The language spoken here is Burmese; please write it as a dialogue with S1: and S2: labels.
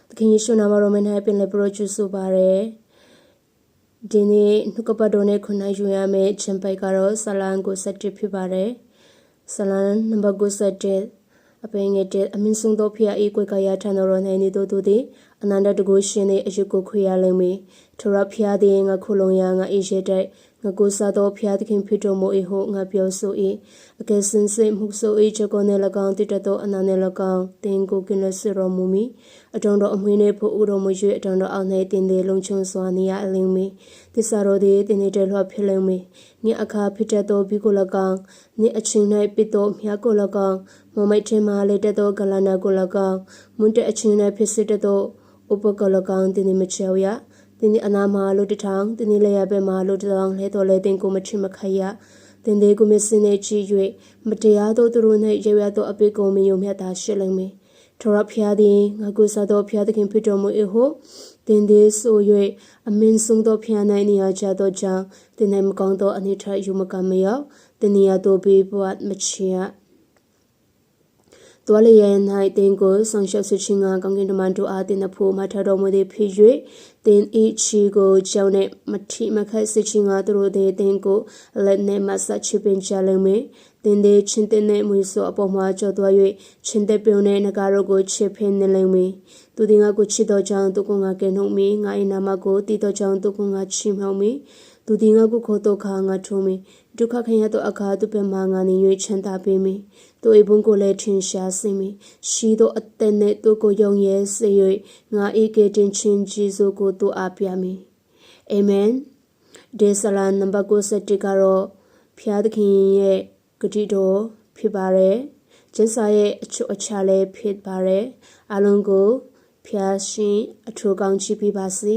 S1: သခင်ယေရှုနာမတော်မှာ၌ပြန်လည်ပြုစုဆိုပါရယ်ဒီနေ့နှုတ်ကပတ်တော်နဲ့ခုနယူရမယ့်ခြင်းပိုက်ကတော့ဆလန်ကို7ဖြစ်ပါတယ်ဆလန်နံပါတ်7အပင်ငယ်တဲ့အမင်းဆုံးသောဖျားအေးကွယ်ကရထံတော်၌နေတို့သည်အနန္တတကုရှင်၏အယုကိုခွေရလိမ့်မည်ထိုရဖျားသည်ငါခုလုံရငါအေးရဲတဲ့ငါကိုစားသောဖျားသခင်ဖြစ်တော်မူ၏ဟုငါပြောဆို၏အကယ်စင်စစ်မှုဆို၏ချက်ကိုနဲ့၎င်းတည်တတ်သောအနာနဲ့၎င်းတင်ကိုကင်းလက်ဆွတော်မူမည်အတုံတော်အမွေနှင့်ဖို့ဥတော်မူ၍အတုံတော်အောက်၌တင်သည်လုံချုံစွာနေရအလင်းမည်တစ္ဆာတော်သည်တင်တဲ့လွှတ်ဖြစ်လိမ့်မည်နိအခါဖြစ်တတ်သောဘီကို၎င်းနိအချင်း၌ပစ်သောမြားကို၎င်းမမိတ်ထင်မှလေတတ်သောဂလနာကို၎င်းမွန်းတဲ့အချင်း၌ဖြစ်စစ်တတ်သောဥပကလကောင်တင်မချောရတင်ဒီအနာမှာလို့တထောင်တင်ဒီလည်းရပဲမှာလို့တထောင်လဲတော်လဲတင်ကိုမချစ်မခိုက်ရတင်ဒီကိုမစင်းနေချီ၍မတရားသောသူတို့၌ရရသောအပိကုံမယုံမြတ်တာရှိလိမ့်မည်ထောရဖျားသည်ငါကိုစားသောဖျားသခင်ဖြစ်တော်မူ၏ဟုတင်ဒီဆို၍အမင်းဆုံးသောဖျား၌နေရာချသောကြောင့်တင်၌မကောင်းသောအနိဋ္ဌယူမကမရောက်တင်နေရာတို့ဘေးဘဝမချီရတော်လေးရဲ့၌တင်ကိုဆောင်ရှောက်ဆွချင်းကကောင်းကင်တမန်တို့အားတင်ဖို့မထတော်မူသည်ဖြစ်၍တင်ဤချီကိုကြောင်းနဲ့မထီမခက်ဆွချင်းကသူတို့သည်တင်ကိုလက်နဲ့မဆတ်ချပင်ချလိမ့်မယ်တင်သည်ချင်းတဲ့နဲ့မွေဆိုအပေါ်မှာကြောသွား၍ချင်းတဲ့ပြုံနဲ့ငကားတို့ကိုချစ်ဖင်းနေလိမ့်မယ်သူသည်ငါကိုချစ်တော်ကြောင့်သူကငါကဲနှုတ်မီငါ၏နာမကိုတည်တော်ကြောင့်သူကငါချီးမြှောက်မီသူသည်ငါကိုခေါ်တော့ခါငါထုံးမီဒုက္ခခံရသောအခါသူပဲမှငါနေ၍ချမ်းသာပေးမည်သူ၏ဘုန်းကိုလည်းထင်ရှားစေမည်ရှိသောအသက်နှင့်သူကိုယုံရဲစေ၍ငါ၏ကယ်တင်ခြင်းကြီးစိုးကိုသူအားပြမည်အာမင်ဒေဆလန်နံပါတ်7ကတော့ဖျားသခင်ရဲ့ဂတိတော်ဖြစ်ပါတယ်ကျမ်းစာရဲ့အချုပ်အခြာလည်းဖြစ်ပါတယ်အလုံးကိုဖျားရှင်အထူးကောင်းချီးပေးပါစေ